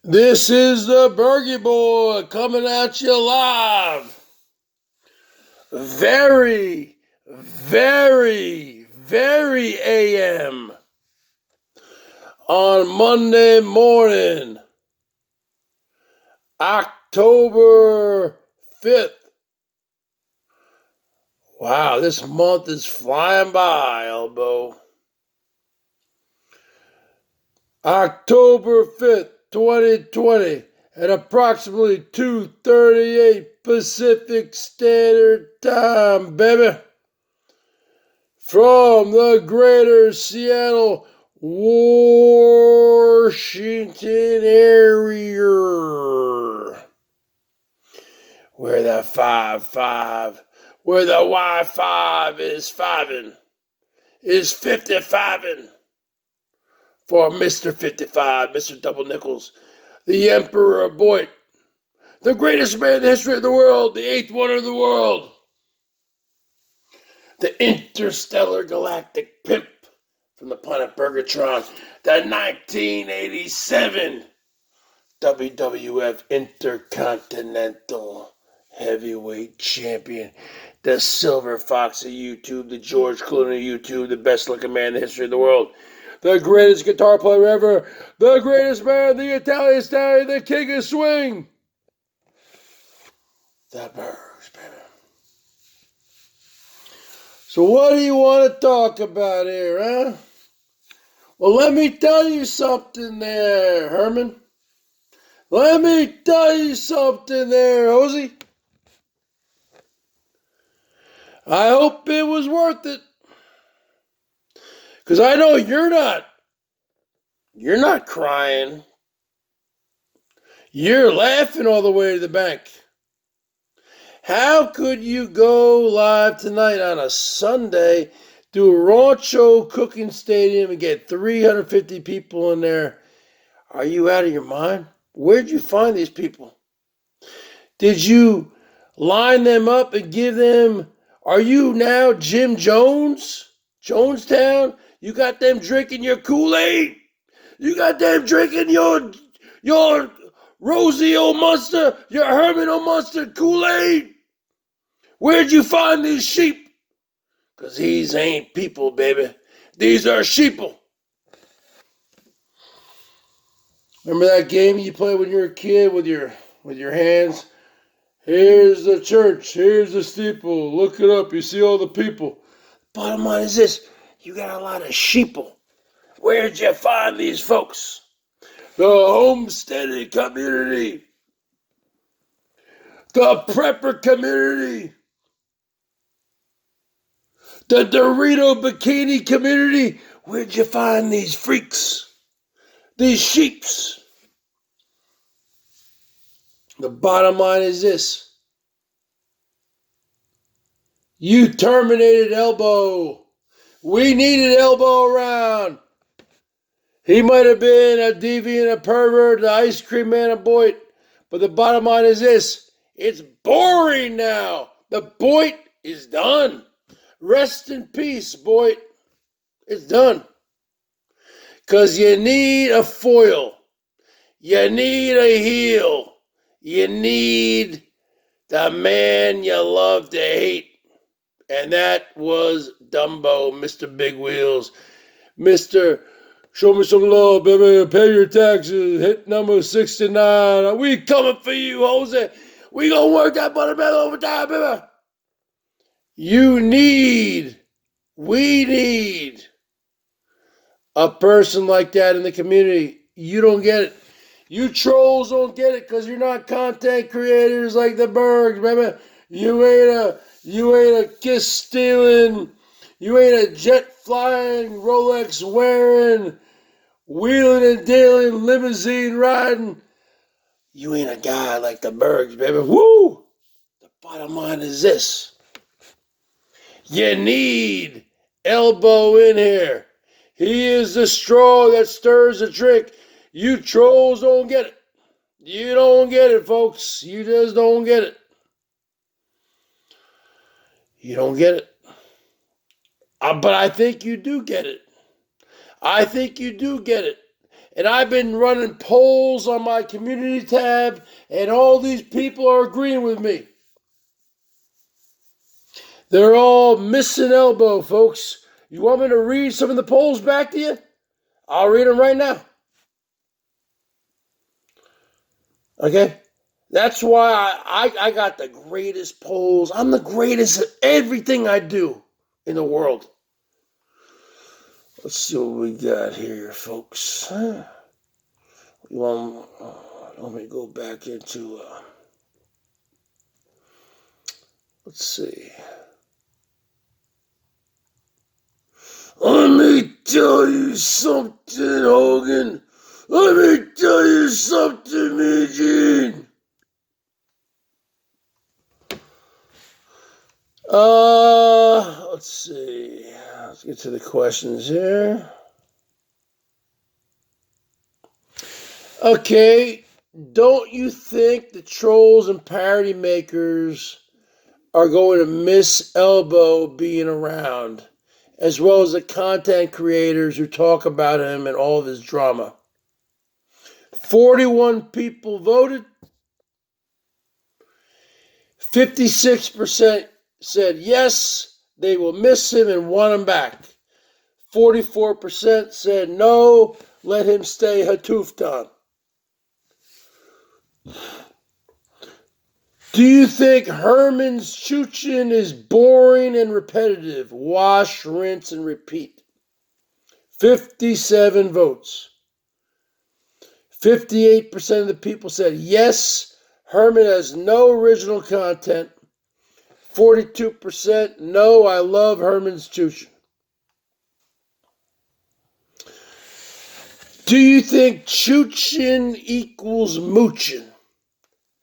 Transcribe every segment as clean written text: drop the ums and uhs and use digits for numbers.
This is the Bergie Boy coming at you live. Very, very, very AM on Monday morning, October 5th. Wow, this month is flying by, Elbo. October 5th, 2020, at approximately 2:38 Pacific Standard Time, baby. From the greater Seattle, Washington area, where the 5-5, where the Y5 is 5-ing, is 55-ing. For Mr. 55, Mr. Double Nickels, the Emperor of Boyt, the greatest man in the history of the world, the eighth wonder of the world, the interstellar galactic pimp from the planet Bergatron, the 1987 WWF Intercontinental Heavyweight Champion, the Silver Fox of YouTube, the George Clooney of YouTube, the best looking man in the history of the world, the greatest guitar player ever, the greatest man, the Italian stallion, the king of swing, the Bergs, baby. So what do you want to talk about here, huh? Well, let me tell you something there, Herman. Let me tell you something there, Hosey. I hope it was worth it. Because I know you're not crying. You're laughing all the way to the bank. How could you go live tonight on a Sunday, do a Rancho Cooking Stadium and get 350 people in there? Are you out of your mind? Where'd you find these people? Did you line them up and give them... Are you now Jim Jones? Jonestown? You got them drinking your Kool-Aid? You got them drinking your Rosie old Munster, your Herman old Munster Kool-Aid? Where'd you find these sheep? Because these ain't people, baby. These are sheeple. Remember that game you played when you were a kid with your hands? Here's the church. Here's the steeple. Look it up. You see all the people. Bottom line is this. You got a lot of sheeple. Where'd you find these folks? The homesteading community. The prepper community. The Dorito bikini community. Where'd you find these freaks? These sheeps? The bottom line is this. You terminated Elbo. We needed Elbo around. He might have been a deviant, a pervert, the ice cream man of Boyt. But the bottom line is this. It's boring now. The Boyt is done. Rest in peace, Boyt. It's done. Because you need a foil. You need a heel. You need the man you love to hate. And that was Dumbo, Mr. Big Wheels. Mr. Show me some love, baby. Pay your taxes. Hit number 69. We coming for you, Jose. We gonna work that buttermilk overtime, baby. We need a person like that in the community. You don't get it. You trolls don't get it because you're not content creators like the Bergs, baby. You ain't a kiss stealing, you ain't a jet flying, Rolex wearing, wheeling and dealing, limousine riding. You ain't a guy like the Bergs, baby. Woo! The bottom line is this. You need Elbo in here. He is the straw that stirs the drink. You trolls don't get it. You don't get it, folks. You just don't get it. You don't get it. But I think you do get it. I think you do get it. And I've been running polls on my community tab, and all these people are agreeing with me. They're all missing Elbo, folks. You want me to read some of the polls back to you? I'll read them right now. Okay? That's why I got the greatest polls. I'm the greatest at everything I do in the world. Let's see what we got here, folks. You want me to go back into... let's see. Let me tell you something, Hogan. Let me tell you something, Eugene. Let's see. Let's get to the questions here. Okay, don't you think the trolls and parody makers are going to miss Elbo being around, as well as the content creators who talk about him and all of his drama? 41 people voted. 56% said yes, they will miss him and want him back. 44% said no, let him stay Hatuftan. Do you think Herman's chuchin is boring and repetitive? Wash, rinse, and repeat. 57 votes. 58% of the people said yes, Herman has no original content. 42% no, I love Herman's chuchin. Do you think chuchin equals moochin?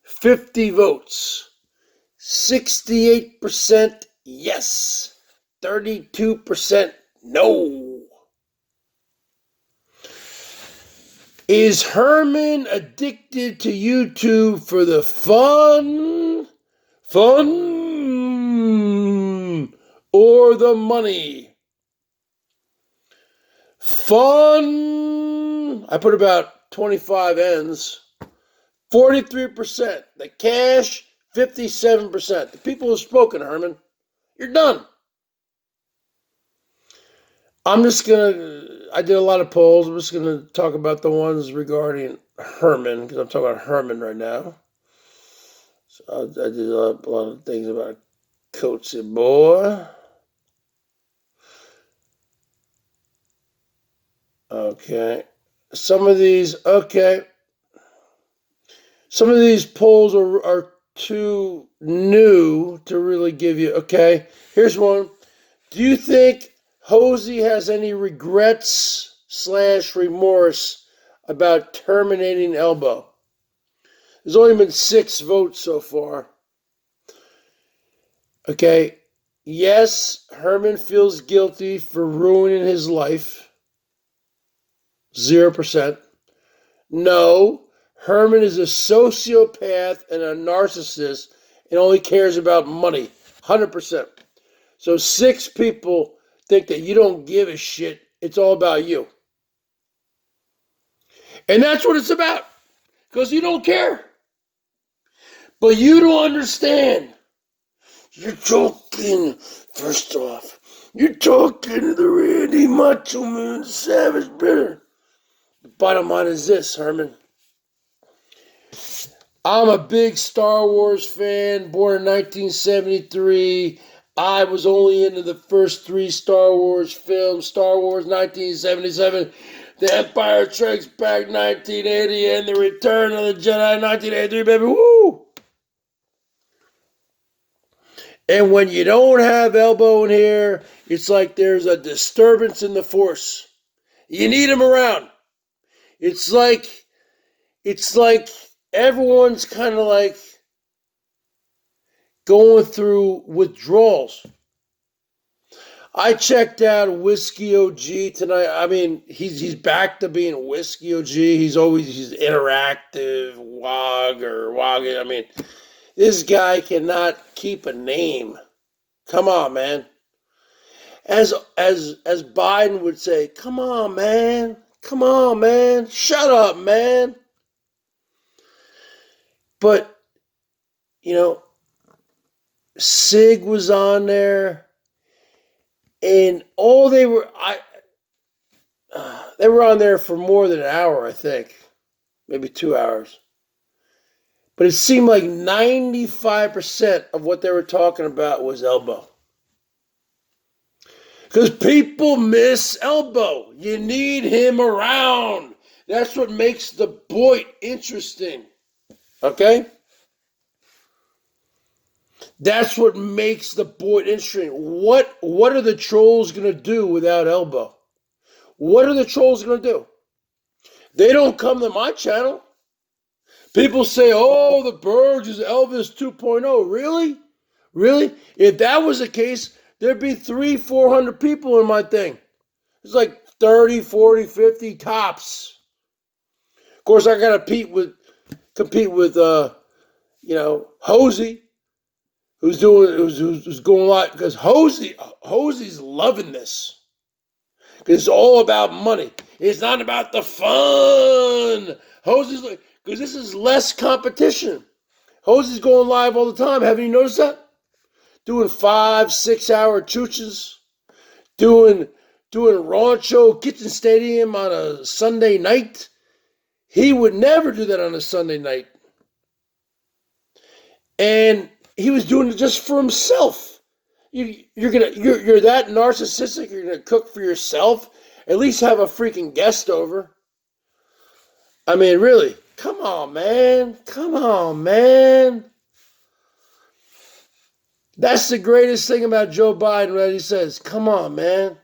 50 votes. 68% yes. 32% no. Is Herman addicted to YouTube for the fun, or the money? Fun. I put about 25 N's. 43%. The cash, 57%. The people have spoken, Herman. You're done. I did a lot of polls. I'm just going to talk about the ones regarding Herman, because I'm talking about Herman right now. So I did a lot of things about Coatsy Boy. Okay. Some of these polls are too new to really give you. Okay, here's one. Do you think Hosey has any regrets/remorse about terminating Elbo? There's only been 6 votes so far. Okay, yes, Herman feels guilty for ruining his life. 0%. No, Herman is a sociopath and a narcissist and only cares about money. 100%. So 6 people think that you don't give a shit. It's all about you. And that's what it's about. Because you don't care. But you don't understand. You're talking, first off, you're talking to the Randy Macho Man Savage Bitter. The bottom line is this, Herman. I'm a big Star Wars fan, born in 1973. I was only into the first 3 Star Wars films. Star Wars 1977, The Empire Strikes Back 1980, and The Return of the Jedi 1983, baby. Woo! And when you don't have Elbo in here, it's like there's a disturbance in the Force. You need him around. It's like everyone's kind of like going through withdrawals. I checked out Whiskey OG tonight. I mean, he's back to being Whiskey OG. He's interactive, WOG. I mean, this guy cannot keep a name. Come on, man. As Biden would say, come on, man. Come on, man. Shut up, man. But, you know, Sig was on there, and all they were, they were on there for more than an hour, I think, maybe 2 hours. But it seemed like 95% of what they were talking about was Elbo. Because people miss Elbo. You need him around. That's what makes the Boyt interesting. Okay? That's what makes the Boyt interesting. What are the trolls going to do without Elbo? What are the trolls going to do? They don't come to my channel. People say, oh, the Bergs is Elvis 2.0. Really? Really? If that was the case, there'd be 300-400 people in my thing. It's like 30, 40, 50 tops. Of course, I got to compete with Hosey, who's going a lot, because Hosey's loving this. Because it's all about money. It's not about the fun. Hosey's like, because this is less competition. Hosey's going live all the time. Haven't you noticed that? Doing 5-6 hour chooches. Doing Rancho Kitchen Stadium on a Sunday night. He would never do that on a Sunday night. And he was doing it just for himself. You're that narcissistic, you're gonna cook for yourself. At least have a freaking guest over. I mean, really, come on, man. Come on, man. That's the greatest thing about Joe Biden, that he says, come on, man.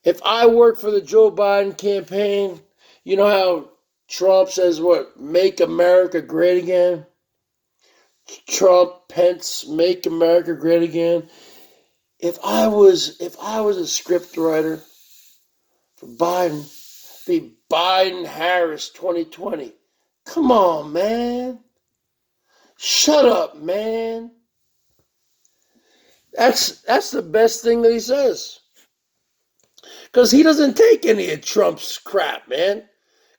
If I work for the Joe Biden campaign, you know how Trump says what? Make America great again? Trump, Pence, make America great again. If I was a script writer for Biden, be Biden Harris 2020. Come on, man. Shut up, man. That's the best thing that he says. Because he doesn't take any of Trump's crap, man.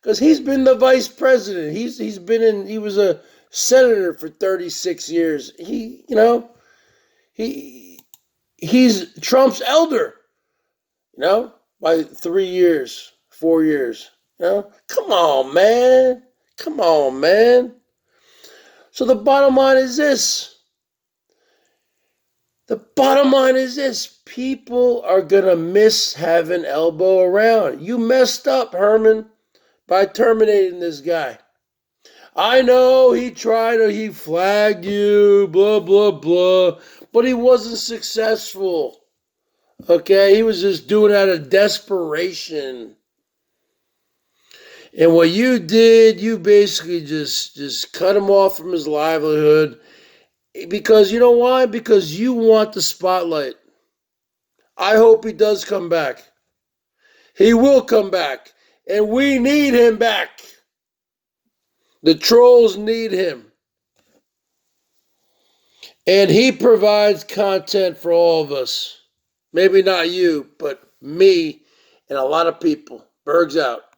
Because he's been the vice president. He was a senator for 36 years. He's Trump's elder, by 3 years, 4 years. Come on, man. Come on, man. So the bottom line is this. People are going to miss having Elbo around. You messed up, Herman, by terminating this guy. I know he flagged you, blah, blah, blah, but he wasn't successful. Okay? He was just doing it out of desperation. And what you did, you basically just cut him off from his livelihood. Because you know why? Because you want the spotlight. I hope he does come back. He will come back. And we need him back. The trolls need him. And he provides content for all of us. Maybe not you, but me and a lot of people. Bergs out.